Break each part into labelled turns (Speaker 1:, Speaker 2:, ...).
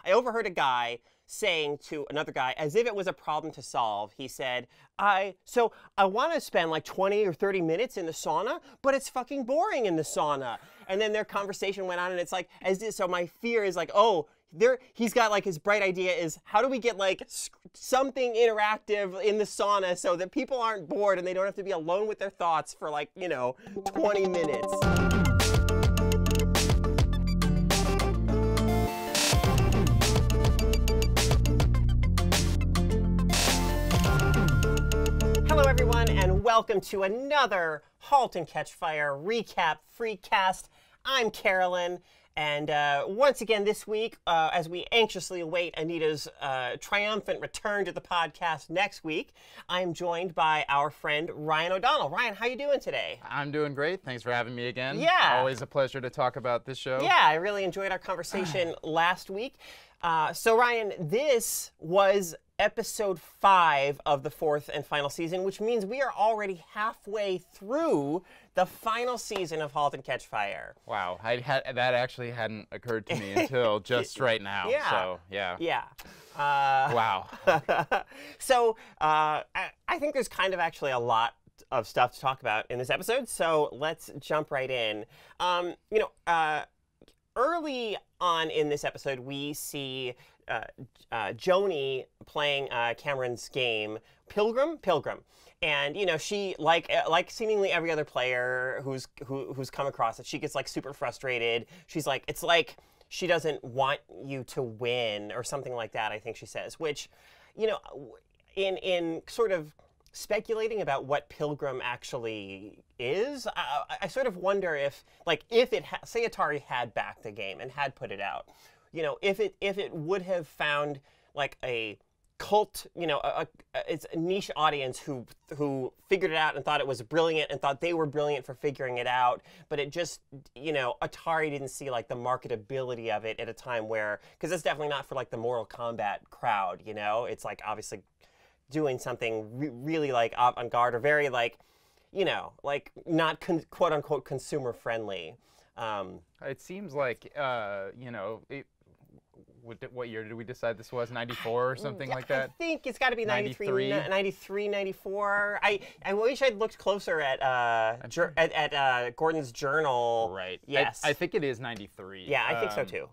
Speaker 1: I overheard a guy saying to another guy, as if it was a problem to solve, he said, I want to spend like 20 or 30 minutes in the sauna, but it's fucking boring in the sauna. And then their conversation went on, and it's like, so my fear is like, oh, he's got like his bright idea is, how do we get like something interactive in the sauna so that people aren't bored and they don't have to be alone with their thoughts for like, 20 minutes. Hello everyone, and welcome to another Halt and Catch Fire recap FREQCast. I'm Carolyn, and once again this week, as we anxiously await Anita's triumphant return to the podcast next week, I'm joined by our friend Ryan O'Donnell. Ryan, how you doing today?
Speaker 2: I'm doing great. Thanks for having me again.
Speaker 1: Yeah.
Speaker 2: Always a pleasure to talk about this show.
Speaker 1: Yeah, I really enjoyed our conversation last week. So Ryan, this was episode 5 of the 4th and final season, which means we are already halfway through the final season of Halt and Catch Fire.
Speaker 2: Wow, that actually hadn't occurred to me until just right now.
Speaker 1: Yeah.
Speaker 2: So, yeah.
Speaker 1: Yeah.
Speaker 2: Wow.
Speaker 1: So I think there's kind of actually a lot of stuff to talk about in this episode, so let's jump right in. Early on in this episode, we see Joni playing Cameron's game, Pilgrim. And she like seemingly every other player who's come across it, she gets like super frustrated. She's like, it's like she doesn't want you to win or something like that, I think she says, which, in sort of speculating about what Pilgrim actually is, I sort of wonder if say Atari had backed the game and had put it out, if it would have found like a cult, it's a niche audience who figured it out and thought it was brilliant and thought they were brilliant for figuring it out, but it just, Atari didn't see like the marketability of it at a time where, because it's definitely not for like the Mortal Kombat crowd, it's like obviously doing something really like avant-garde or very like, like not quote unquote consumer friendly.
Speaker 2: It seems like, what year did we decide this was? 94 or something like that? I
Speaker 1: think it's got to be 93, 94. I wish I'd looked closer at Gordon's journal.
Speaker 2: Right.
Speaker 1: Yes.
Speaker 2: I think it is 93.
Speaker 1: Yeah, I think so too.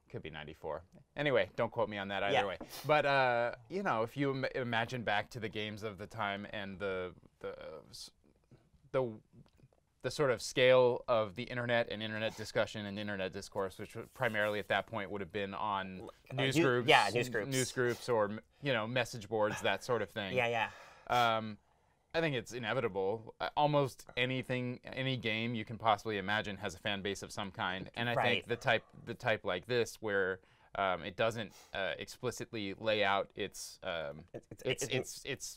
Speaker 2: Could be 94. Anyway, don't quote me on that either way. But, if you imagine back to the games of the time and the sort of scale of the internet and internet discussion and internet discourse, which primarily at that point would have been on news groups or, message boards, that sort of thing.
Speaker 1: Yeah.
Speaker 2: I think it's inevitable. Almost any game you can possibly imagine has a fan base of some kind, and I think the type like this where it doesn't explicitly lay out its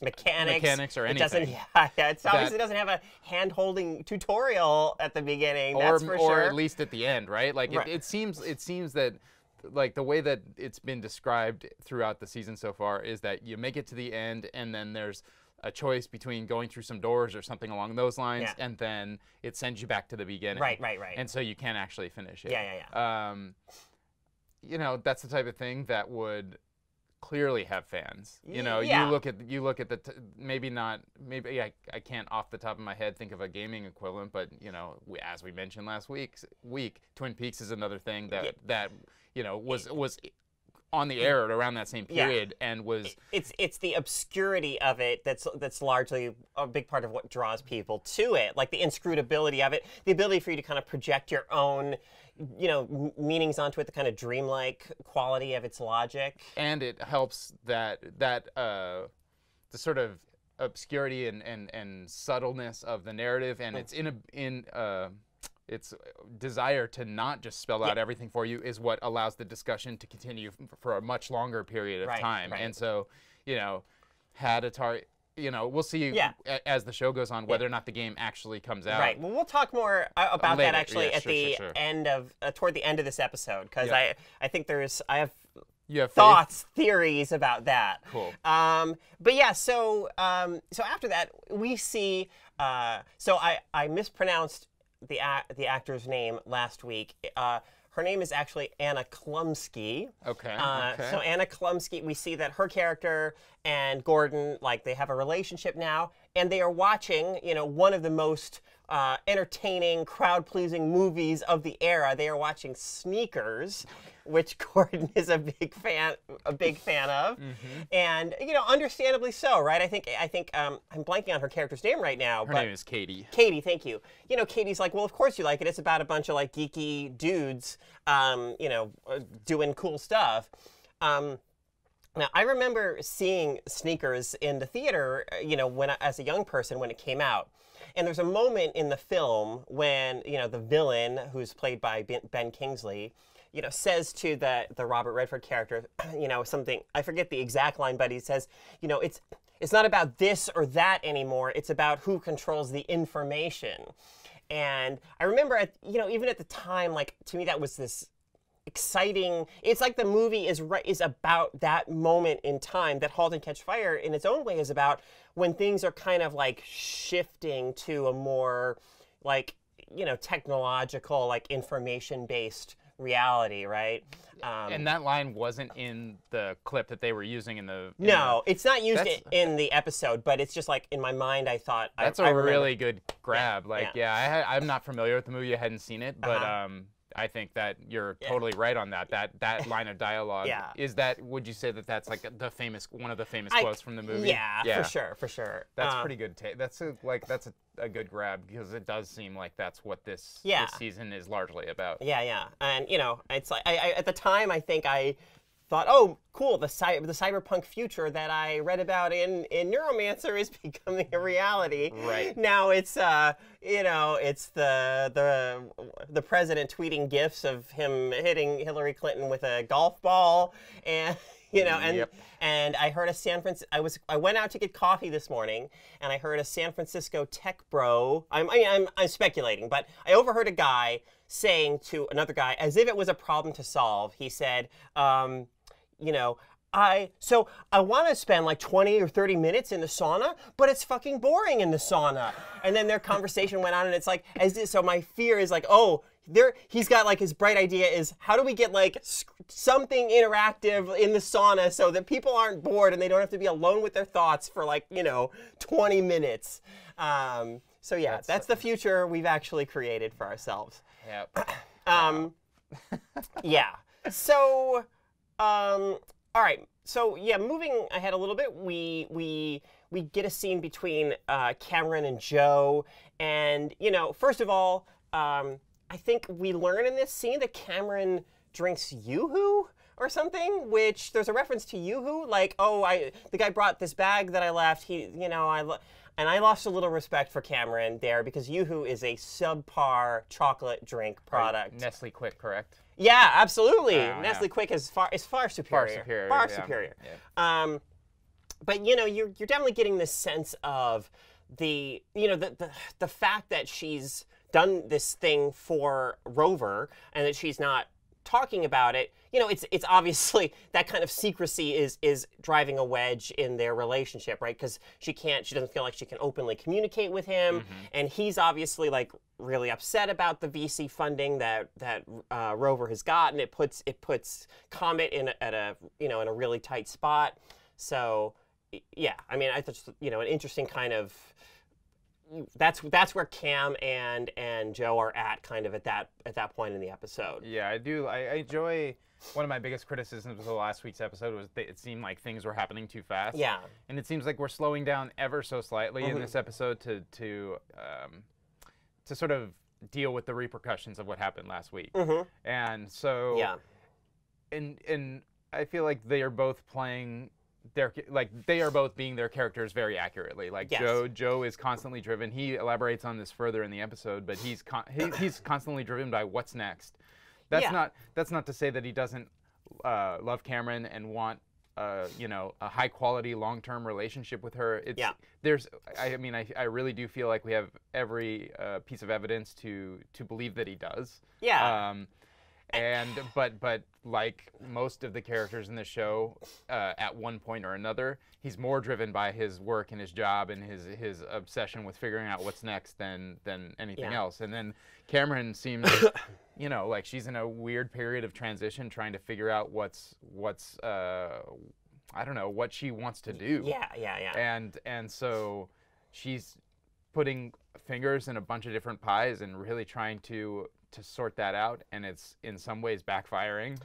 Speaker 2: mechanics or anything.
Speaker 1: It obviously doesn't have a hand-holding tutorial at the beginning. That's for sure.
Speaker 2: Or at least at the end, right? Like it seems that, like, the way that it's been described throughout the season so far is that you make it to the end, and then there's a choice between going through some doors or something along those lines, and then it sends you back to the beginning. Right. And so you can't actually finish it.
Speaker 1: Yeah.
Speaker 2: That's the type of thing that would clearly have fans. You look at maybe I can't off the top of my head think of a gaming equivalent, but as we mentioned last week, Twin Peaks is another thing that was on the air at around that same period, and was
Speaker 1: it's the obscurity of it that's largely a big part of what draws people to it, like the inscrutability of it, the ability for you to kind of project your own meanings onto it, the kind of dreamlike quality of its logic. And
Speaker 2: it helps that the sort of obscurity and subtleness of the narrative, and its desire to not just spell out everything for you is what allows the discussion to continue for a much longer period of time. And so, had Atari, we'll see as the show goes on whether or not the game actually comes out. Right.
Speaker 1: Well, we'll talk more about that actually at the end of toward the end of this episode, because I think I have thoughts, theories about that.
Speaker 2: Cool.
Speaker 1: But yeah, so after that we see. So I mispronounced the actor's name last week. Her name is actually Anna Klumsky.
Speaker 2: Okay.
Speaker 1: So Anna Klumsky, we see that her character and Gordon, like, they have a relationship now, and they are watching, you know, one of the most entertaining, crowd-pleasing movies of the era. They are watching Sneakers, which Gordon is a big fan of, and, you know, understandably so, right? I think I'm blanking on her character's name right now.
Speaker 2: Her name is Katie.
Speaker 1: Katie, thank you. You know, Katie's like, well, of course you like it. It's about a bunch of like geeky dudes, you know, doing cool stuff. Now, I remember seeing Sneakers in the theater, you know, as a young person when it came out. And there's a moment in the film when, you know, the villain, who's played by Ben Kingsley, you know, says to the Robert Redford character, you know, something, I forget the exact line, but he says, you know, it's not about this or that anymore. It's about who controls the information. And I remember, you know, even at the time, like, to me, that was this exciting, it's like the movie is about that moment in time. That Halt and Catch Fire in its own way is about when things are kind of like shifting to a more like, you know, technological, like information-based reality, right?
Speaker 2: And that line wasn't in the clip that they were using in the...
Speaker 1: No, it's not used in the episode, but it's just like in my mind I thought...
Speaker 2: That's a really good grab. I'm not familiar with the movie, I hadn't seen it, but I think that you're totally right on that. That line of dialogue. Is that, would you say that that's like one of the famous quotes from the movie?
Speaker 1: Yeah, for sure.
Speaker 2: That's pretty good. That's a good grab, because it does seem like that's what this season is largely about.
Speaker 1: Yeah. And you know, it's like at the time I think I thought, oh, cool, the cyberpunk future that I read about in Neuromancer is becoming a reality.
Speaker 2: Right.
Speaker 1: Now it's you know, it's the president tweeting gifs of him hitting Hillary Clinton with a golf ball, and you know, and I heard I went out to get coffee this morning, and I heard a San Francisco tech bro. I'm speculating, but I overheard a guy saying to another guy, as if it was a problem to solve. He said, you know, I want to spend like 20 or 30 minutes in the sauna, but it's fucking boring in the sauna. And then their conversation went on, and it's like, so my fear is like, oh, he's got like his bright idea is, how do we get like something interactive in the sauna so that people aren't bored and they don't have to be alone with their thoughts for like, you know, 20 minutes. So yeah, that's the future we've actually created for ourselves.
Speaker 2: Yep.
Speaker 1: Yeah. So, all right. So yeah, moving ahead a little bit, we get a scene between Cameron and Joe, and you know, first of all, I think we learn in this scene that Cameron drinks Yoo-hoo or something, which there's a reference to Yoo-hoo, like, oh, the guy brought this bag that I left. And I lost a little respect for Cameron there, because Yoo-hoo is a subpar chocolate drink product.
Speaker 2: Right. Nestle Quick, correct?
Speaker 1: Yeah, absolutely. Nestle Quick is far superior. Far superior.
Speaker 2: Yeah.
Speaker 1: But you know, you're definitely getting this sense of the fact that she's done this thing for Rover and that she's not talking about it. You know, it's obviously that kind of secrecy is driving a wedge in their relationship, right? Because she doesn't feel like she can openly communicate with him, and he's obviously like really upset about the VC funding that Rover has gotten. It puts Comet in a really tight spot. So yeah, I mean, I thought, you know, an interesting kind of. That's where Cam and Joe are at, kind of at that point in the episode.
Speaker 2: Yeah, I do. I enjoy. One of my biggest criticisms of the last week's episode was that it seemed like things were happening too fast.
Speaker 1: Yeah.
Speaker 2: And it seems like we're slowing down ever so slightly in this episode to sort of deal with the repercussions of what happened last week. And so. Yeah. And I feel like they are both playing. They are both being their characters very accurately. Like, yes. Joe is constantly driven. He elaborates on this further in the episode, but he's constantly driven by what's next. That's not to say that he doesn't love Cameron and want you know, a high quality long term relationship with her. I really do feel like we have every piece of evidence to believe that he does.
Speaker 1: Yeah.
Speaker 2: But like most of the characters in the show, at one point or another, he's more driven by his work and his job and his obsession with figuring out what's next than anything else. And then Cameron seems, you know, like she's in a weird period of transition, trying to figure out what's I don't know, what she wants to do.
Speaker 1: Yeah.
Speaker 2: And so she's putting fingers in a bunch of different pies and really trying to sort that out, and it's in some ways backfiring.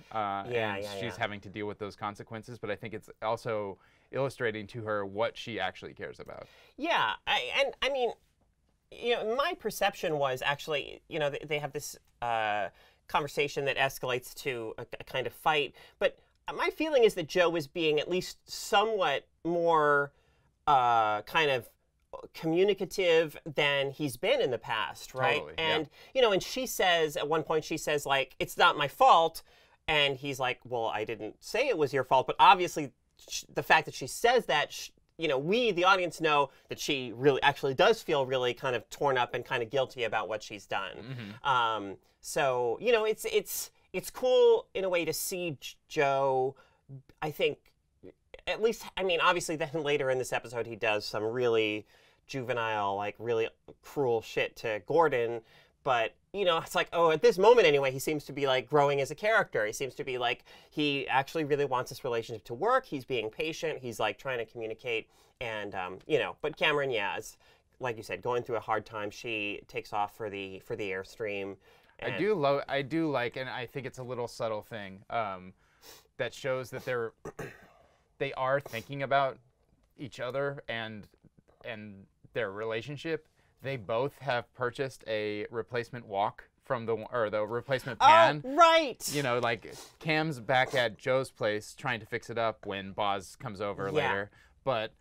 Speaker 2: She's having to deal with those consequences, but I think it's also illustrating to her what she actually cares about.
Speaker 1: Yeah, I mean, you know, my perception was actually, you know, they have this conversation that escalates to a kind of fight, but my feeling is that Joe is being at least somewhat more kind of communicative than he's been in the past, right?
Speaker 2: Totally,
Speaker 1: and you know, and she says at one point, she says like, "It's not my fault," and he's like, "Well, I didn't say it was your fault," but obviously the fact that she says that, you know, we, the audience, know that she really actually does feel really kind of torn up and kind of guilty about what she's done. So, you know, it's cool in a way to see Joe, I think, at least, I mean, obviously then later in this episode he does some really juvenile, like really cruel shit to Gordon, but, you know, it's like, oh, at this moment anyway, he seems to be like growing as a character. He seems to be like, he actually really wants this relationship to work. He's being patient. He's like trying to communicate, and, you know, but Cameron, yeah, is, like you said, going through a hard time. She takes off for the Airstream.
Speaker 2: I do like, and I think it's a little subtle thing that shows that they are thinking about each other and their relationship. They both have purchased a replacement wok from the replacement pan.
Speaker 1: Oh, right.
Speaker 2: You know, like Cam's back at Joe's place trying to fix it up when Boz comes over later, but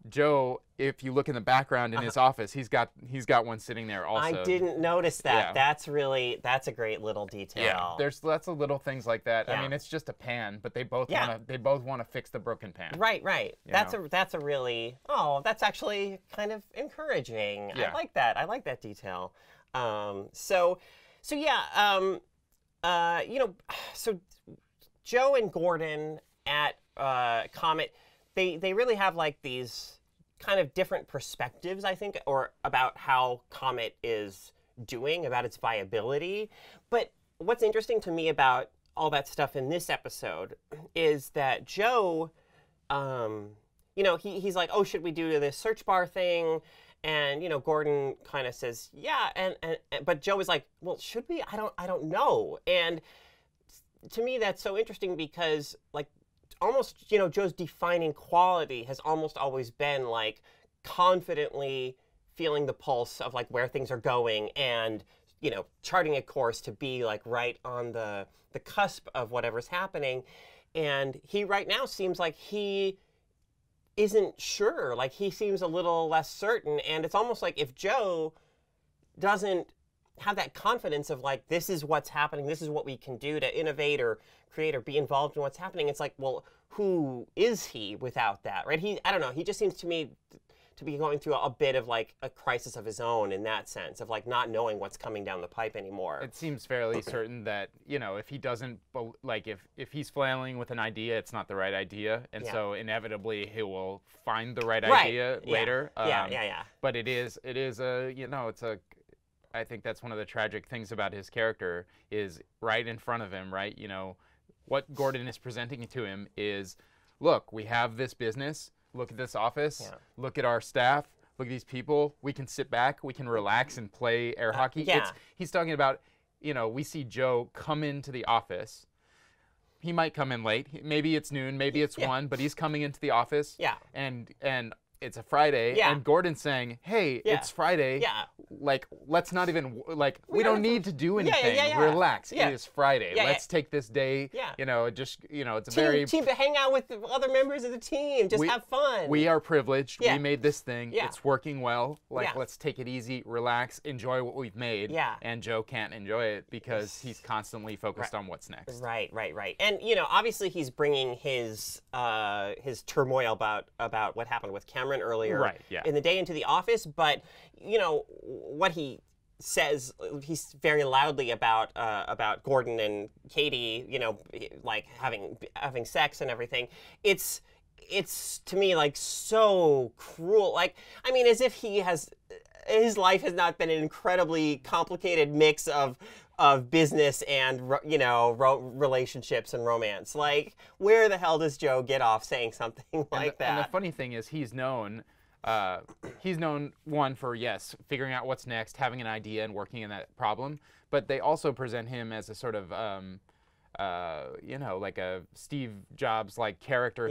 Speaker 2: Joe, if you look in the background in his office, he's got one sitting there also.
Speaker 1: I didn't notice that.
Speaker 2: Yeah.
Speaker 1: That's a great little detail.
Speaker 2: Yeah, there's lots of little things like that. Yeah. I mean, it's just a pan, but they both want to fix the broken pan.
Speaker 1: Right. That's a really, that's actually kind of encouraging.
Speaker 2: Yeah.
Speaker 1: I like that detail. So Joe and Gordon at Comet, they really have like these kind of different perspectives, I think, or about how Comet is doing, about its viability. But what's interesting to me about all that stuff in this episode is that Joe, you know, he's like, oh, should we do this search bar thing? And, you know, Gordon kind of says, yeah, but Joe is like, well, should we? I don't know. And to me, that's so interesting because, like, almost, you know, Joe's defining quality has almost always been like confidently feeling the pulse of like where things are going and, you know, charting a course to be like right on the cusp of whatever's happening. And he right now seems like he isn't sure, like he seems a little less certain. And it's almost like if Joe doesn't have that confidence of like, this is what's happening, this is what we can do to innovate or create or be involved in what's happening, it's like, well, who is he without that, right? I don't know, he just seems to me to be going through a bit of like a crisis of his own in that sense of like not knowing what's coming down the pipe anymore.
Speaker 2: It seems fairly certain that, you know, if he doesn't, like if he's flailing with an idea, it's not the right idea, and so inevitably he will find the right idea later.
Speaker 1: Yeah.
Speaker 2: But it is a, you know, I think that's one of the tragic things about his character is right in front of him, right? You know, what Gordon is presenting to him is, look, we have this business, look at this office, look at our staff, look at these people, we can sit back, we can relax and play air hockey. He's talking about, you know, we see Joe come into the office. He might come in late. Maybe it's noon, maybe it's 1, but he's coming into the office.
Speaker 1: Yeah.
Speaker 2: And it's a Friday, and Gordon's saying, hey, it's Friday.
Speaker 1: Yeah.
Speaker 2: Like, let's not even, like, we don't need to do anything. Relax. It is Friday. Let's take this day. You know, just, you know, it's a
Speaker 1: team to hang out with the other members of the team. Just have fun.
Speaker 2: We are privileged. We made this thing. It's working well. Like, let's take it easy, relax, enjoy what we've made. And Joe can't enjoy it because he's constantly focused on what's next.
Speaker 1: Right. And, you know, obviously he's bringing his turmoil about what happened with Cameron earlier in the day into the office, but you know what he says, he's very loudly about Gordon and Katie, you know, like having sex and everything. It's to me like so cruel. Like, I mean, as if his life has not been an incredibly complicated mix of business and relationships and romance. Like, where the hell does Joe get off saying something like that?
Speaker 2: And the funny thing is, he's known one for figuring out what's next, having an idea and working in that problem. But they also present him as a sort of like a Steve Jobs like character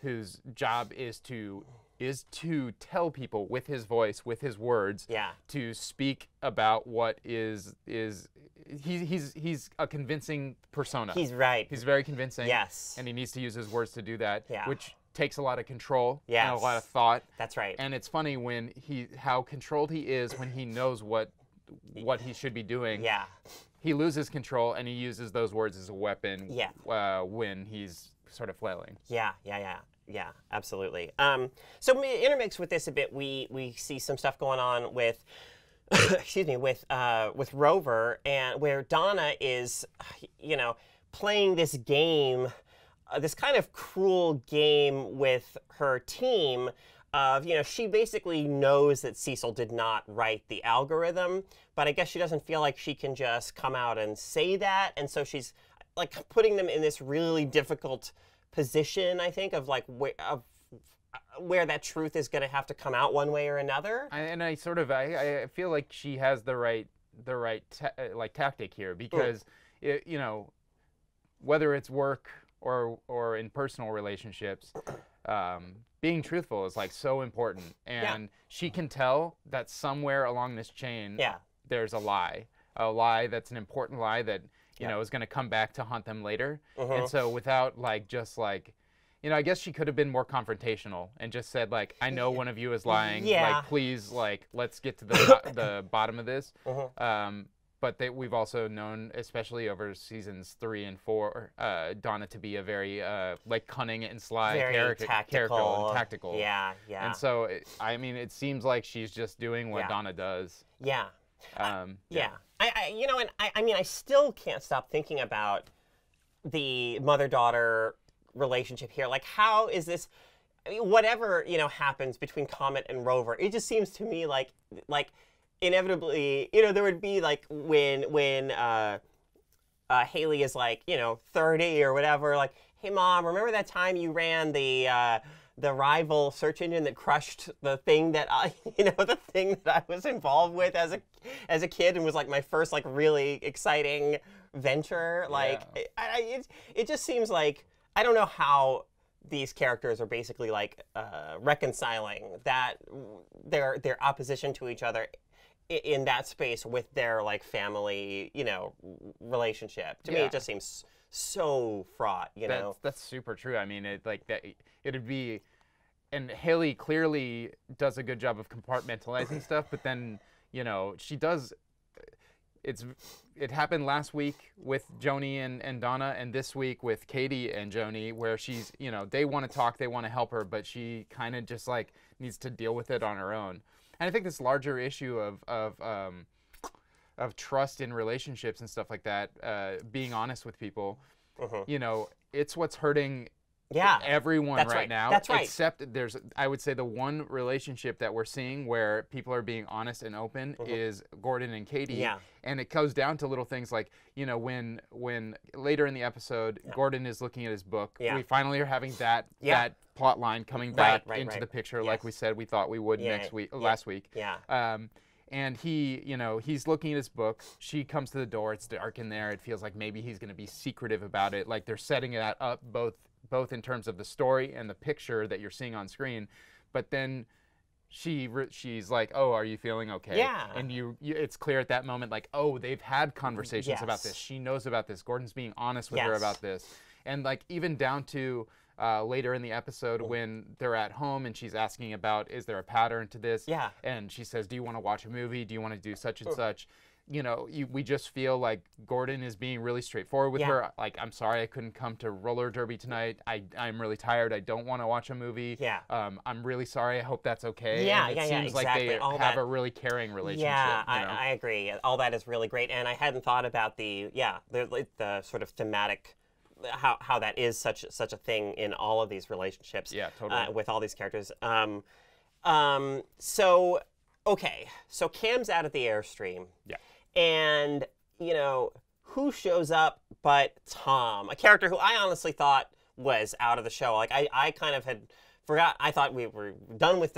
Speaker 2: whose job is to tell people with his voice, with his words, to speak about what is he's a convincing persona.
Speaker 1: He's right.
Speaker 2: He's very convincing.
Speaker 1: Yes.
Speaker 2: And he needs to use his words to do that,
Speaker 1: Yeah.
Speaker 2: which takes a lot of control and a lot of thought.
Speaker 1: That's right.
Speaker 2: And it's funny when how controlled he is when he knows what he should be doing.
Speaker 1: Yeah.
Speaker 2: He loses control and he uses those words as a weapon when he's sort of flailing. Yeah,
Speaker 1: absolutely. So intermixed with this a bit, we see some stuff going on with, with Rover, and where Donna is, playing this game, this kind of cruel game with her team. She basically knows that Cecil did not write the algorithm, but I guess she doesn't feel like she can just come out and say that, and so she's like putting them in this really difficult position, I think, of like where that truth is going to have to come out one way or another.
Speaker 2: I feel like she has the right tactic here, because whether it's work or in personal relationships, being truthful is like so important, and she can tell that somewhere along this chain there's a lie that's an important lie that is going to come back to haunt them later. And so without I guess she could have been more confrontational and just said, like, I know one of you is lying. Like, please, let's get to the bottom of this. But we've also known, especially over seasons 3 and 4, Donna to be a very cunning and sly character and tactical.
Speaker 1: Yeah.
Speaker 2: And so, it seems like she's just doing what Donna does.
Speaker 1: I still can't stop thinking about the mother-daughter relationship here. Like, how is this? Whatever happens between Comet and Rover, it just seems to me like inevitably, there would be like when Haley is like 30 or whatever, like, hey Mom, remember that time you ran the rival search engine that crushed the thing that I was involved with as a kid and was like my first like really exciting venture. Like, it just seems like I don't know how these characters are basically like reconciling that their opposition to each other in that space with their like family relationship. To me, it just seems so fraught.
Speaker 2: That's super true. It'd be, and Haley clearly does a good job of compartmentalizing stuff, but then she does. It happened last week with Joni and Donna, and this week with Katie and Joni, where she's they want to talk, they want to help her, but she kind of just like needs to deal with it on her own. And I think this larger issue of trust in relationships and stuff like that, being honest with people, it's what's hurting everyone right now.
Speaker 1: That's right.
Speaker 2: Except I would say the one relationship that we're seeing where people are being honest and open is Gordon and Katie. Yeah. And it goes down to little things like, when later in the episode, Gordon is looking at his book, we finally are having that plot line coming back into the picture, like we said we thought we would last week.
Speaker 1: Yeah.
Speaker 2: And he's looking at his book. She comes to the door. It's dark in there. It feels like maybe he's going to be secretive about it. Like they're setting that up both in terms of the story and the picture that you're seeing on screen. But then she's like, oh, are you feeling okay?
Speaker 1: Yeah.
Speaker 2: And it's clear at that moment, like, oh, they've had conversations about this. She knows about this. Gordon's being honest with her about this. And like even down to later in the episode when they're at home and she's asking about, is there a pattern to this?
Speaker 1: Yeah.
Speaker 2: And she says, do you want to watch a movie? Do you want to do such and such? We just feel like Gordon is being really straightforward with her. Like, I'm sorry I couldn't come to roller derby tonight. I'm really tired. I don't want to watch a movie.
Speaker 1: Yeah.
Speaker 2: I'm really sorry. I hope that's okay.
Speaker 1: Yeah,
Speaker 2: and it seems
Speaker 1: exactly.
Speaker 2: like they have a really caring relationship.
Speaker 1: Yeah, I agree. All that is really great. And I hadn't thought about the sort of thematic, how that is such a thing in all of these relationships.
Speaker 2: Yeah, totally.
Speaker 1: With all these characters. So Cam's out at the Airstream.
Speaker 2: Yeah.
Speaker 1: And you know, who shows up but Tom, a character who I honestly thought was out of the show. Like I kind of had forgot. I thought we were done with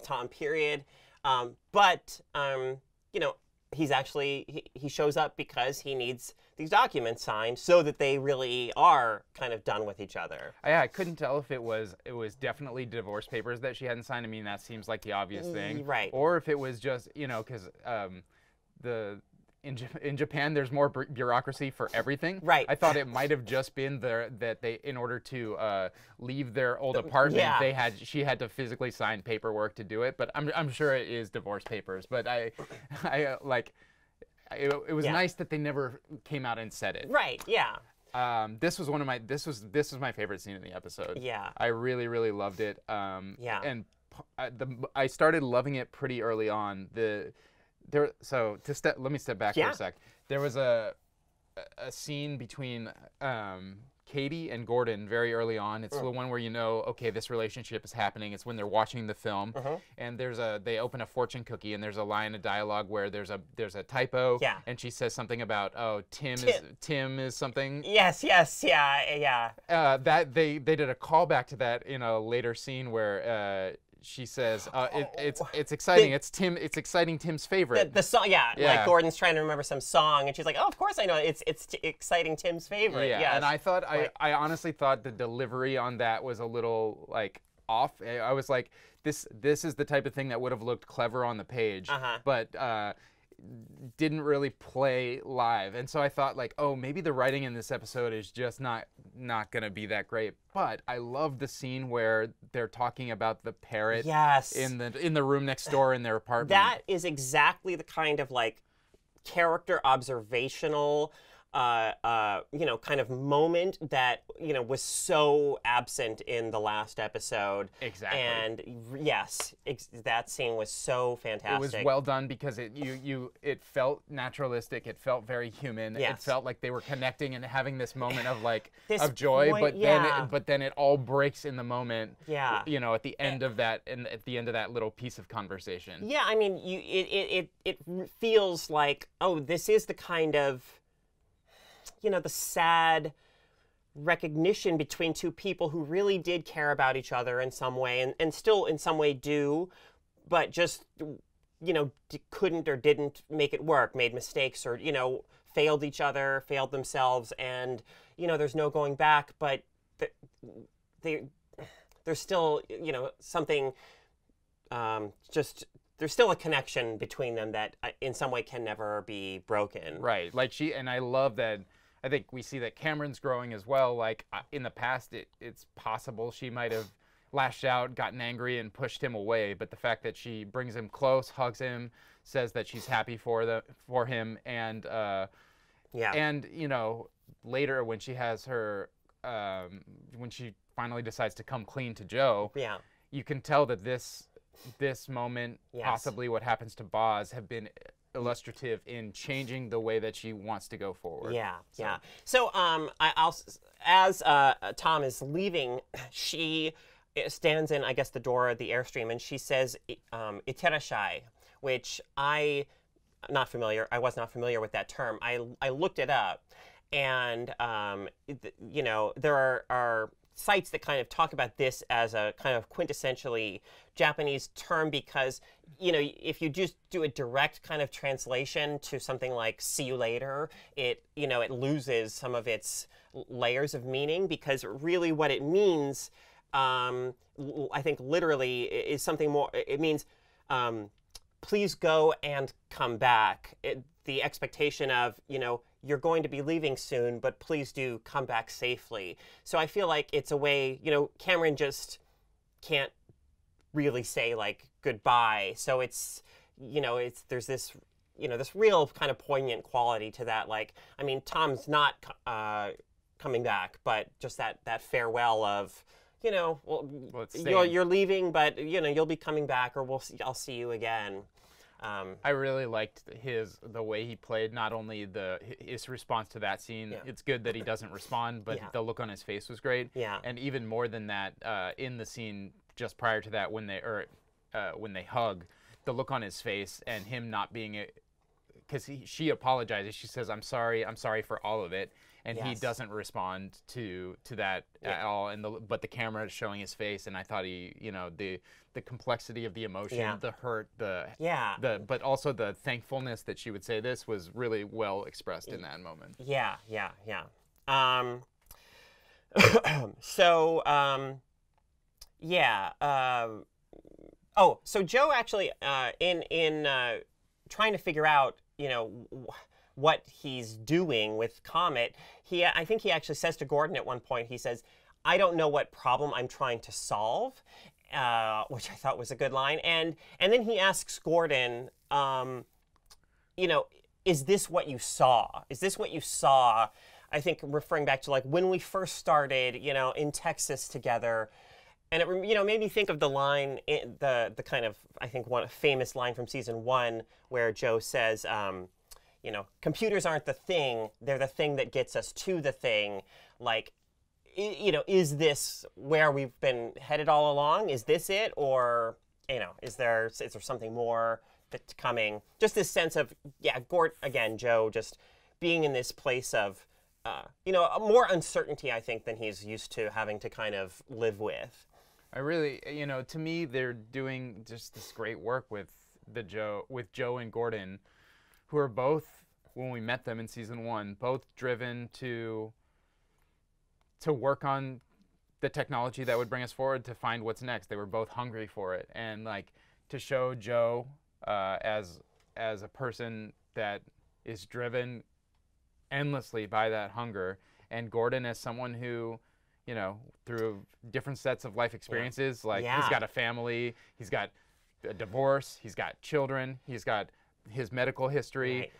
Speaker 1: Tom. Period. But you know, he's actually he shows up because he needs these documents signed so that they really are kind of done with each other.
Speaker 2: Yeah, I couldn't tell if it was definitely divorce papers that she hadn't signed. I mean, that seems like the obvious thing,
Speaker 1: right?
Speaker 2: Or if it was just, you know, because in Japan, there's more bureaucracy for everything.
Speaker 1: Right.
Speaker 2: I thought it might have just been that they, in order to leave their old apartment, she had to physically sign paperwork to do it. But I'm sure it is divorce papers. But it was nice that they never came out and said it.
Speaker 1: Right. Yeah.
Speaker 2: This was my favorite scene in the episode.
Speaker 1: Yeah.
Speaker 2: I really, really loved it.
Speaker 1: Yeah.
Speaker 2: And I started loving it pretty early on. Let me step back for a sec. There was a scene between Katie and Gordon very early on. It's the one where you know, okay, this relationship is happening. It's when they're watching the film, and they open a fortune cookie, and there's a line of dialogue where there's a typo, and she says something about, oh, Tim is something.
Speaker 1: Yes, yeah.
Speaker 2: That they did a callback to that in a later scene where she says, "It's exciting. It's exciting. Tim's favorite."
Speaker 1: The song, like Gordon's trying to remember some song, and she's like, "Oh, of course I know. It's exciting. Tim's favorite."
Speaker 2: Yeah,
Speaker 1: yes.
Speaker 2: And I honestly thought the delivery on that was a little like off. I was like, this is the type of thing that would have looked clever on the page, but didn't really play live. And so I thought, like, oh, maybe the writing in this episode is just not gonna be that great. But I love the scene where they're talking about the parrot in the room next door in their apartment.
Speaker 1: That is exactly the kind of like character observational kind of moment that, was so absent in the last episode.
Speaker 2: Exactly.
Speaker 1: And yes, that scene was so fantastic.
Speaker 2: It was well done because it felt naturalistic. It felt very human.
Speaker 1: Yes.
Speaker 2: It felt like they were connecting and having this moment of of joy, but then it all breaks in the moment.
Speaker 1: Yeah.
Speaker 2: At the end of that, and at the end of that little piece of conversation.
Speaker 1: Yeah, I mean, it feels like, oh, this is the kind of, the sad recognition between two people who really did care about each other in some way, and still in some way do, but just, couldn't or didn't make it work, made mistakes, or, failed each other, failed themselves, and, there's no going back, but there's still, something, there's still a connection between them that in some way can never be broken.
Speaker 2: Right. And I love that. I think we see that Cameron's growing as well. Like in the past, it's possible she might have lashed out, gotten angry, and pushed him away. But the fact that she brings him close, hugs him, says that she's happy for him, and later when she has her when she finally decides to come clean to Joe, you can tell that this moment, possibly what happens to Boz, have been illustrative in changing the way that she wants to go forward.
Speaker 1: So as Tom is leaving, she stands in, I guess, the door of the Airstream, and she says, "Iterashai," which I was not familiar with that term. I looked it up, and there are sites that kind of talk about this as a kind of quintessentially Japanese term because, if you just do a direct kind of translation to something like "see you later," it loses some of its layers of meaning, because really what it means, I think literally, is something more. It means, please go and come back. The expectation of, you're going to be leaving soon, but please do come back safely. So I feel like it's a way, Cameron just can't really say like goodbye. So it's, there's this, this real kind of poignant quality to that. Like, I mean, Tom's not coming back, but just that farewell of, you're leaving, but you'll be coming back, or I'll see you again.
Speaker 2: I really liked the way he played, not only his response to that scene. It's good that he doesn't respond, but the look on his face was great. And even more than that, in the scene just prior to that, when they hug, the look on his face and him not being because she apologizes. She says, I'm sorry for all of it. And he
Speaker 1: Yes.
Speaker 2: doesn't respond to that at all. And but the camera is showing his face, and I thought the complexity of the emotion, the hurt, but also the thankfulness that she would say this was really well expressed in that moment.
Speaker 1: Yeah. So Joe actually, in trying to figure out, what he's doing with Comet, I think he actually says to Gordon at one point, he says, "I don't know what problem I'm trying to solve," which I thought was a good line. And then he asks Gordon, is this what you saw? Is this what you saw? I think referring back to like when we first started, in Texas together. And it, made me think of the line, the kind of, I think, one famous line from season 1 where Joe says, computers aren't the thing, they're the thing that gets us to the thing. Like, is this where we've been headed all along? Is this it? Or, is there something more that's coming? Just this sense of, Joe just being in this place of, more uncertainty, I think, than he's used to having to kind of live with.
Speaker 2: I really, to me, they're doing just this great work with Joe and Gordon, who are both, when we met them in season 1, both driven to work on the technology that would bring us forward, to find what's next. They were both hungry for it, and like to show Joe as a person that is driven endlessly by that hunger, and Gordon as someone who, through different sets of life experiences, he's got a family, he's got a divorce, he's got children, he's got his medical history,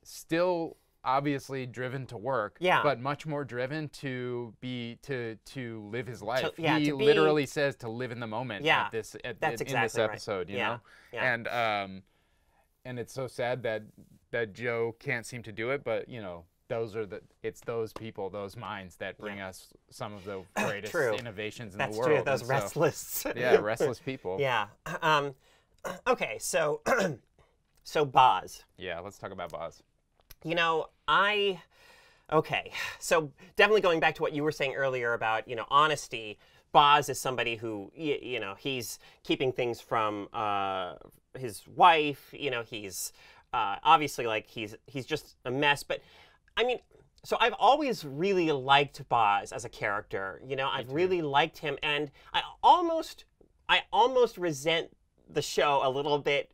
Speaker 2: still obviously driven to work, but much more driven to live his life. He literally says to live in the moment in this episode, you know? And it's so sad that Joe can't seem to do it, but it's those people, those minds that bring us some of the greatest innovations in the world.
Speaker 1: True. Those restless.
Speaker 2: Restless people.
Speaker 1: Yeah. Okay. So Boz.
Speaker 2: Yeah. Let's talk about Boz.
Speaker 1: So definitely going back to what you were saying earlier about, honesty. Boz is somebody who, he's keeping things from his wife. He's obviously like he's just a mess. But I mean, so I've always really liked Boz as a character. I've really liked him, and I almost resent the show a little bit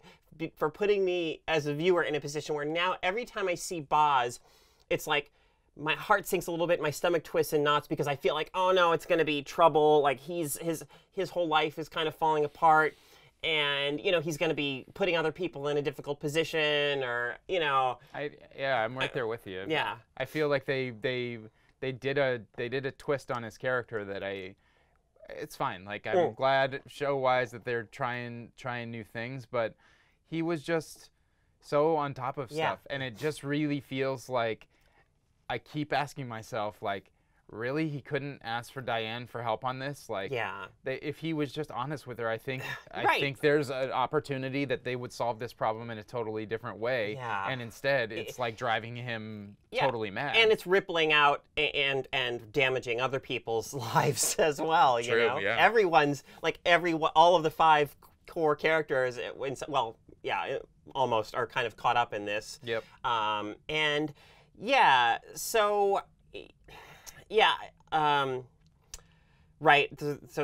Speaker 1: for putting me as a viewer in a position where now every time I see Boz, it's like my heart sinks a little bit, my stomach twists in knots, because I feel like, oh no, it's going to be trouble. Like his whole life is kind of falling apart, and he's going to be putting other people in a difficult position, or
Speaker 2: I'm right there with you.
Speaker 1: Yeah,
Speaker 2: I feel like they did a twist on his character that it's fine. Like I'm glad show-wise that they're trying new things, but he was just so on top of stuff, and it just really feels like I keep asking myself, like, really, he couldn't ask for Diane for help on this? Like, if he was just honest with her, I think there's an opportunity that they would solve this problem in a totally different way. Yeah. And instead, it's like driving him totally mad.
Speaker 1: And it's rippling out and damaging other people's lives as well.
Speaker 2: True, yeah.
Speaker 1: Everyone's all of the 5 core characters. Almost are kind of caught up in this.
Speaker 2: Yep.
Speaker 1: So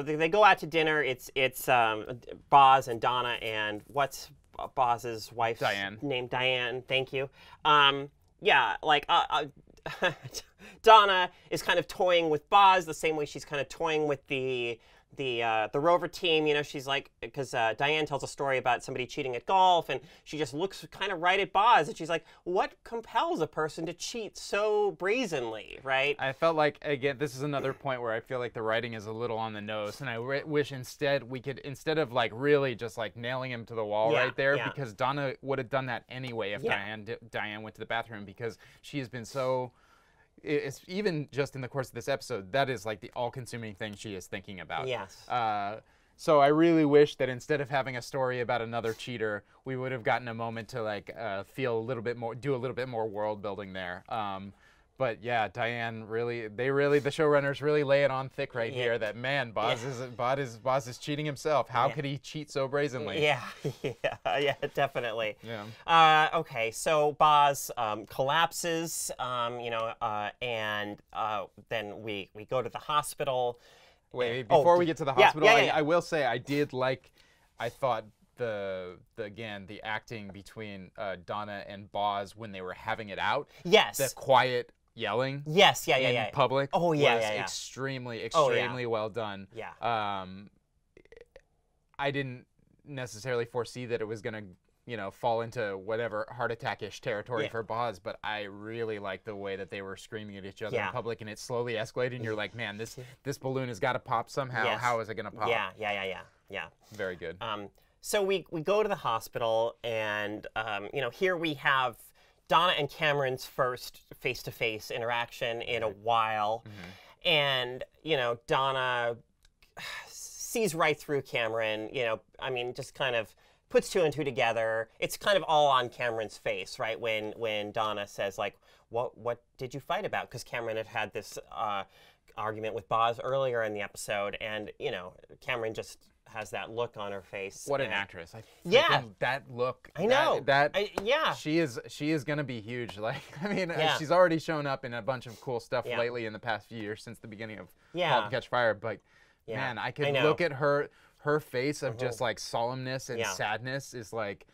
Speaker 1: they go out to dinner. It's Boz and Donna, and what's Boz's wife's name? Diane. Thank you. Donna is kind of toying with Boz the same way she's kind of toying with the Rover team. She's like, because Diane tells a story about somebody cheating at golf, and she just looks kind of right at Boz, and she's like, what compels a person to cheat so brazenly, right?
Speaker 2: I felt like, again, this is another point where I feel like the writing is a little on the nose, and I wish instead of like really just like nailing him to the wall right there, because Donna would have done that anyway if Diane went to the bathroom, because she has been so... It's even just in the course of this episode, that is like the all-consuming thing she is thinking about.
Speaker 1: Yes.
Speaker 2: So I really wish that instead of having a story about another cheater, we would have gotten a moment to like feel a little bit more, do a little bit more world building there. But yeah, Diane the showrunners really lay it on thick right here that, man, Boz is cheating himself. How could he cheat so brazenly?
Speaker 1: Yeah, definitely.
Speaker 2: Yeah.
Speaker 1: Okay, so Boz collapses, and then we go to the hospital.
Speaker 2: Wait, before we get to the hospital, I will say I thought the acting between Donna and Boz when they were having it out.
Speaker 1: Yes.
Speaker 2: The quiet yelling.
Speaker 1: Yes,
Speaker 2: in public.
Speaker 1: Oh yeah,
Speaker 2: was extremely well done.
Speaker 1: Yeah.
Speaker 2: I didn't necessarily foresee that it was gonna, fall into whatever heart attack-ish territory for Boz, but I really like the way that they were screaming at each other in public, and it slowly escalated, and you're like, man, this balloon has got to pop somehow.
Speaker 1: Yes.
Speaker 2: How is it gonna pop?
Speaker 1: Yeah.
Speaker 2: Very good.
Speaker 1: So we go to the hospital, and here we have Donna and Cameron's first face-to-face interaction in a while, and Donna sees right through Cameron. Just kind of puts two and two together. It's kind of all on Cameron's face, right? When Donna says, like, what did you fight about? Because Cameron had this argument with Boz earlier in the episode, and Cameron just has that look on her face.
Speaker 2: What an actress! That look.
Speaker 1: I know.
Speaker 2: She is gonna be huge. Like, she's already shown up in a bunch of cool stuff lately in the past few years since the beginning of Halt and Catch Fire. But man, I could look at her face of just like solemnness and sadness is like,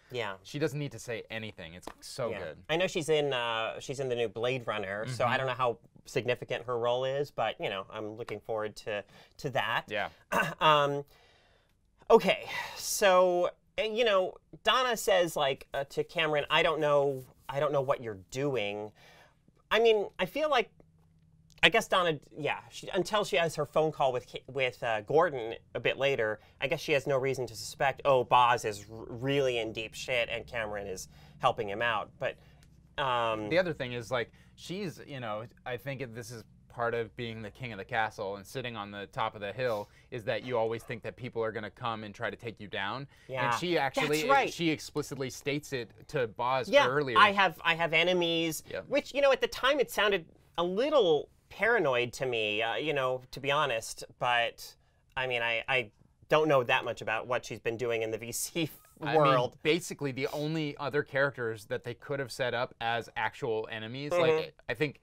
Speaker 2: she doesn't need to say anything. It's so good.
Speaker 1: I know she's in the new Blade Runner, so I don't know how significant her role is, but I'm looking forward to that.
Speaker 2: Yeah.
Speaker 1: Okay, so Donna says to Cameron, I don't know what you're doing. I feel like, I guess Donna, until she has her phone call with Gordon a bit later, I guess she has no reason to suspect, Boz is really in deep shit and Cameron is helping him out. But
Speaker 2: the other thing is, like, she's, I think this is part of being the king of the castle and sitting on the top of the hill, is that you always think that people are going to come and try to take you down.
Speaker 1: Yeah.
Speaker 2: And she actually,
Speaker 1: that's right.
Speaker 2: She explicitly states it to Boz earlier.
Speaker 1: I have enemies, which, at the time it sounded a little paranoid to me, to be honest. But, I don't know that much about what she's been doing in the VC world.
Speaker 2: Basically, the only other characters that they could have set up as actual enemies, like, I think,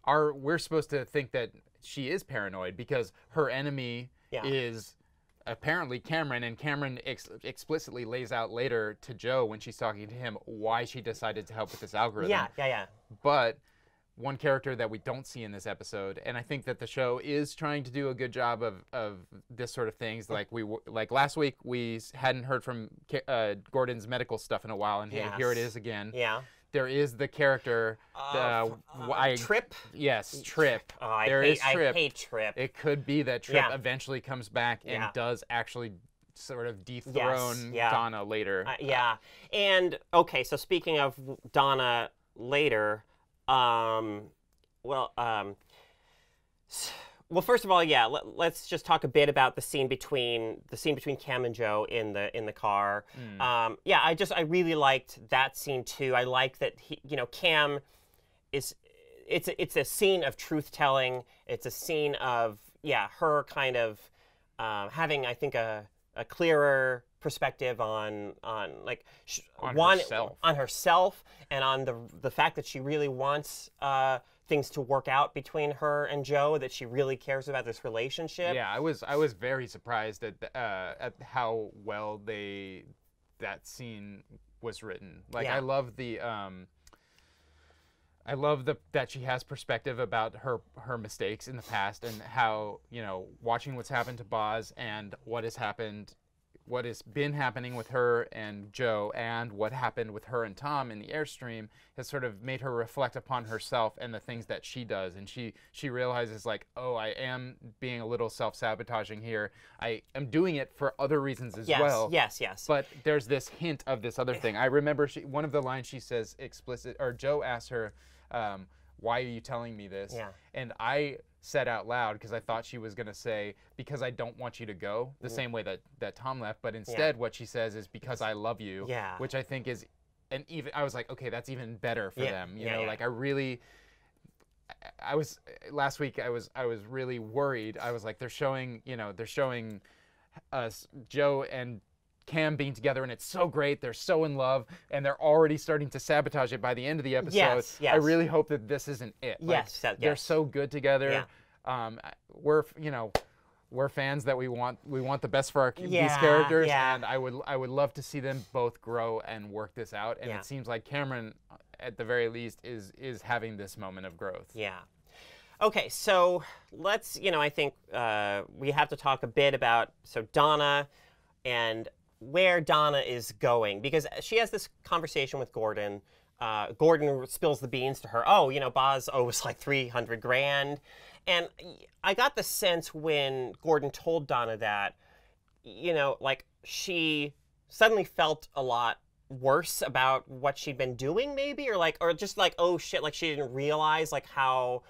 Speaker 2: we're supposed to think that she is paranoid because her enemy is apparently Cameron, and Cameron explicitly lays out later to Joe when she's talking to him why she decided to help with this algorithm.
Speaker 1: Yeah.
Speaker 2: But one character that we don't see in this episode, and I think that the show is trying to do a good job of this sort of things. Like last week, we hadn't heard from Gordon's medical stuff in a while, and here it is again.
Speaker 1: Yeah.
Speaker 2: There is the character,
Speaker 1: Trip?
Speaker 2: Yes, Trip.
Speaker 1: I hate Trip.
Speaker 2: It could be that Trip eventually comes back and does actually sort of dethrone Donna later.
Speaker 1: And, okay, so speaking of Donna later, well, first of all, let's just talk a bit about the scene between Cam and Joe in the car. I really liked that scene too. I like that Cam it's a scene of truth telling. It's a scene of her kind of having, I think, a clearer perspective on herself and on the fact that she really wants things to work out between her and Joe, that she really cares about this relationship.
Speaker 2: Yeah, I was very surprised at how well that scene was written. Like, I love that she has perspective about her mistakes in the past, and how, watching what's happened to Boz and what has been happening with her and Joe, and what happened with her and Tom in the Airstream, has sort of made her reflect upon herself and the things that she does. And she realizes, like, I am being a little self-sabotaging here. I am doing it for other reasons as well.
Speaker 1: Yes.
Speaker 2: But there's this hint of this other thing. I remember one of the lines she says Joe asks her, why are you telling me this?
Speaker 1: Yeah.
Speaker 2: And I said out loud, because I thought she was going to say, because I don't want you to go, the same way that Tom left. But instead, what she says is, because I love you, which I think is, and even, I was like, okay, that's even better for them. You know, like last week I was really worried. I was like, they're showing us Joe and Cam being together, and it's so great. They're so in love, and they're already starting to sabotage it by the end of the episode.
Speaker 1: Yes.
Speaker 2: I really hope that this isn't it.
Speaker 1: Yes,
Speaker 2: like, they're so good together. We're fans that we want the best for these characters, and I would love to see them both grow and work this out. And it seems like Cameron, at the very least, is having this moment of growth.
Speaker 1: Yeah. Okay, so let's, I think we have to talk a bit about Donna and where Donna is going, because she has this conversation with Gordon. Gordon spills the beans to her. Oh, Boz owes like $300,000. And I got the sense when Gordon told Donna that, like she suddenly felt a lot worse about what she'd been doing, maybe, or just like, oh shit, like she didn't realize like how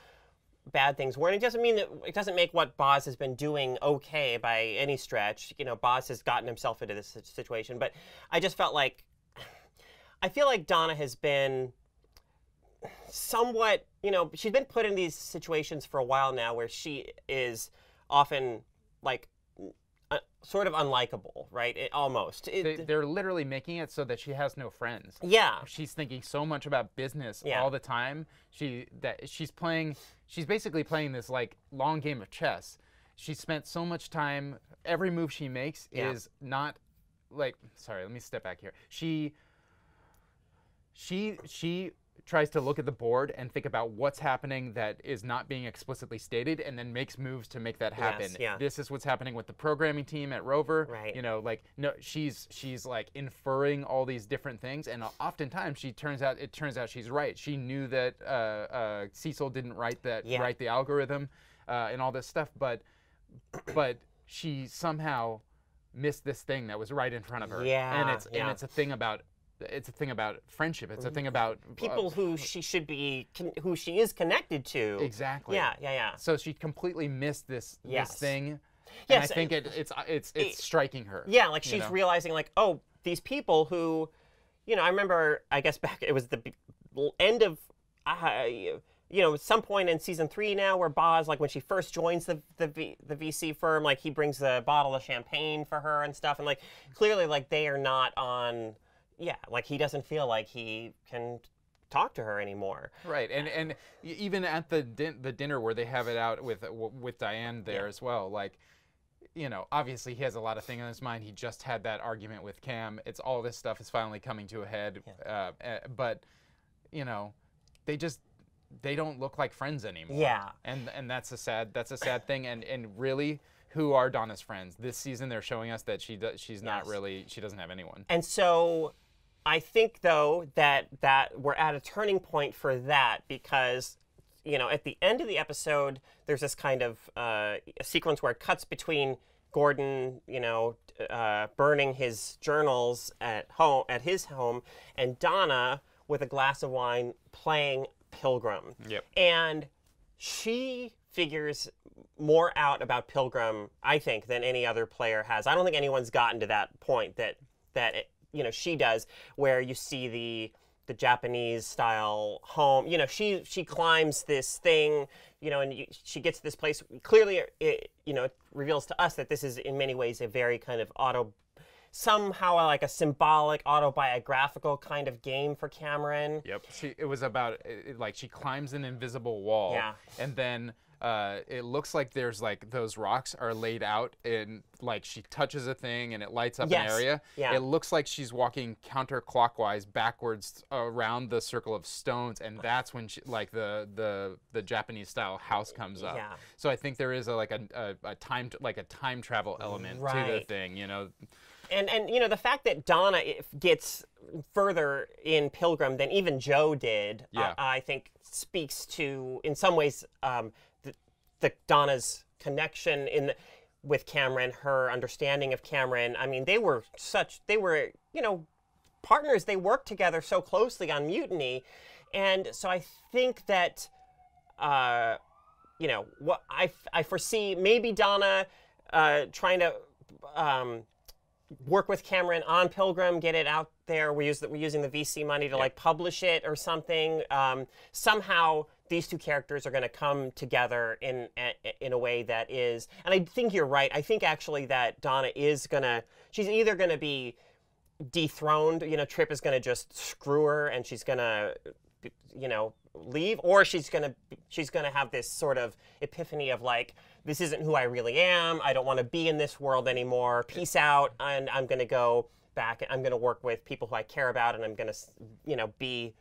Speaker 1: bad things were. And it doesn't mean that it doesn't make what Boz has been doing okay by any stretch. Boz has gotten himself into this situation, but I just felt like, I feel like Donna has been somewhat, she's been put in these situations for a while now where she is often like sort of unlikable, right? Almost.
Speaker 2: They're literally making it so that she has no friends.
Speaker 1: Yeah.
Speaker 2: She's thinking so much about business all the time. She's basically playing this like long game of chess. She spent so much time, every move she makes is not like, sorry, let me step back here. She tries to look at the board and think about what's happening that is not being explicitly stated, and then makes moves to make that happen. This is what's happening with the programming team at Rover.
Speaker 1: Right.
Speaker 2: She's like inferring all these different things, and oftentimes it turns out she's right. She knew that Cecil didn't write the algorithm and all this stuff, but she somehow missed this thing that was right in front of her. And it's a thing about friendship. It's a thing about
Speaker 1: people who she should be, who she is connected to.
Speaker 2: Exactly.
Speaker 1: Yeah.
Speaker 2: So she completely missed this thing.
Speaker 1: Yes.
Speaker 2: And I think it's striking her.
Speaker 1: Yeah, like she's realizing like, oh, these people who, I remember, I guess back, it was the end of, some point in season 3 now, where Boz, like when she first joins the VC firm, like he brings a bottle of champagne for her and stuff, and like clearly like they are not on. Yeah, like he doesn't feel like he can talk to her anymore.
Speaker 2: Right, and even at the dinner where they have it out with Diane there as well, like, obviously he has a lot of things on his mind. He just had that argument with Cam. It's all this stuff is finally coming to a head, but they don't look like friends anymore.
Speaker 1: Yeah,
Speaker 2: and that's a sad thing. And really, who are Donna's friends? This season they're showing us that she's not really, she doesn't have anyone.
Speaker 1: And so I think, though, that we're at a turning point for that, because, at the end of the episode, there's this kind of a sequence where it cuts between Gordon, burning his journals at his home, and Donna with a glass of wine playing Pilgrim.
Speaker 2: Yep. And
Speaker 1: she figures more out about Pilgrim, I think, than any other player has. I don't think anyone's gotten to that point that she does, where you see the Japanese style home. She climbs this thing, and she gets to this place. Clearly, it reveals to us that this is in many ways a very kind of somehow like a symbolic autobiographical kind of game for Cameron.
Speaker 2: Yep. It was about like she climbs an invisible wall, and then it looks like there's like those rocks are laid out, and like she touches a thing and it lights up an area.
Speaker 1: Yeah.
Speaker 2: It looks like she's walking counterclockwise backwards around the circle of stones, and that's when she, like the Japanese style house comes up.
Speaker 1: Yeah.
Speaker 2: So I think there is a time travel element to the thing,
Speaker 1: And the fact that Donna gets further in Pilgrim than even Joe did, I think speaks to, in some ways, the Donna's connection with Cameron, her understanding of Cameron. I mean, they were partners. They worked together so closely on Mutiny, and so I think that you know, what I foresee maybe Donna trying to work with Cameron on Pilgrim, get it out there. We're using the VC money to like publish it or something. Somehow these two characters are going to come together in a way that is, and I think you're right. I think actually that Donna is she's either going to be dethroned, you know, Trip is going to just screw her and she's going to, you know, leave, or she's going to have this sort of epiphany of like, this isn't who I really am. I don't want to be in this world anymore. Peace out. And I'm going to go back. I'm going to work with people who I care about, and I'm going to, you know, be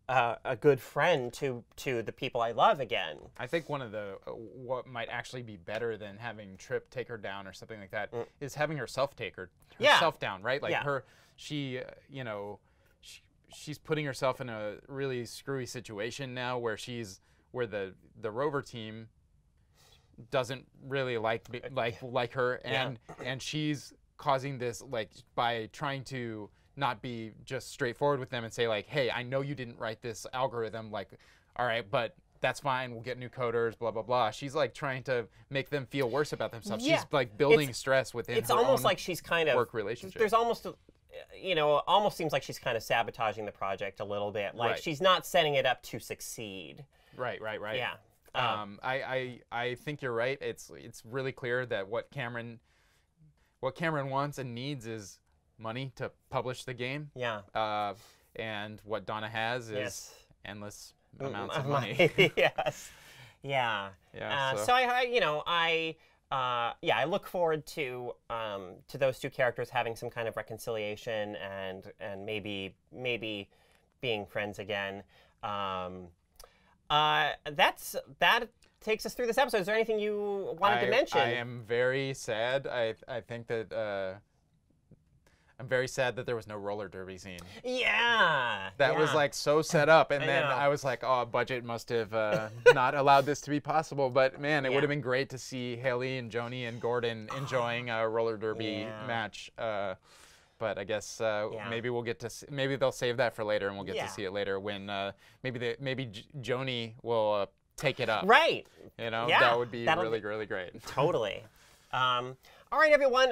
Speaker 1: a good friend to the people I love again.
Speaker 2: I think one of the what might actually be better than having Trip take her down or something like that is having herself take herself down, right? Like she, you know, she's putting herself in a really screwy situation now where the Rover team doesn't really like her, and she's causing this, like, by trying to not be just straightforward with them and say like, hey, I know you didn't write this algorithm, like, all right, but that's fine, we'll get new coders, blah blah blah. She's like trying to make them feel worse about themselves. She's like building stress within her
Speaker 1: almost
Speaker 2: own
Speaker 1: like she's kind of
Speaker 2: work relationship.
Speaker 1: There's almost you know, almost seems like she's kind of sabotaging the project a little bit. Like she's not setting it up to succeed.
Speaker 2: Right.
Speaker 1: Yeah.
Speaker 2: I think you're right. It's really clear that what Cameron wants and needs is money to publish the game.
Speaker 1: Yeah.
Speaker 2: And what Donna has is endless amounts of money.
Speaker 1: Yes. Yeah.
Speaker 2: Yeah.
Speaker 1: So I look forward to those two characters having some kind of reconciliation and maybe being friends again. That takes us through this episode. Is there anything you wanted to mention?
Speaker 2: I am very sad. I think that I'm very sad that there was no roller derby scene.
Speaker 1: Yeah.
Speaker 2: That was like so set up, and then I was like, oh, budget must have not allowed this to be possible. But man, it would have been great to see Haley and Joni and Gordon enjoying a roller derby match. But I guess maybe we'll get to maybe they'll save that for later, and we'll get to see it later when maybe Joni will take it up.
Speaker 1: Right.
Speaker 2: You know, that would be really great.
Speaker 1: Totally. All right, everyone.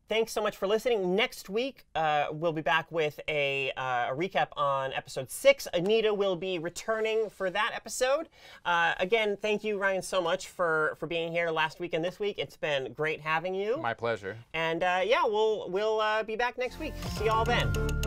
Speaker 1: Thanks so much for listening. Next week, we'll be back with a recap on episode 6. Anita will be returning for that episode. Again, thank you, Ryan, so much for being here last week and this week. It's been great having you.
Speaker 2: My pleasure.
Speaker 1: And we'll be back next week. See you all then.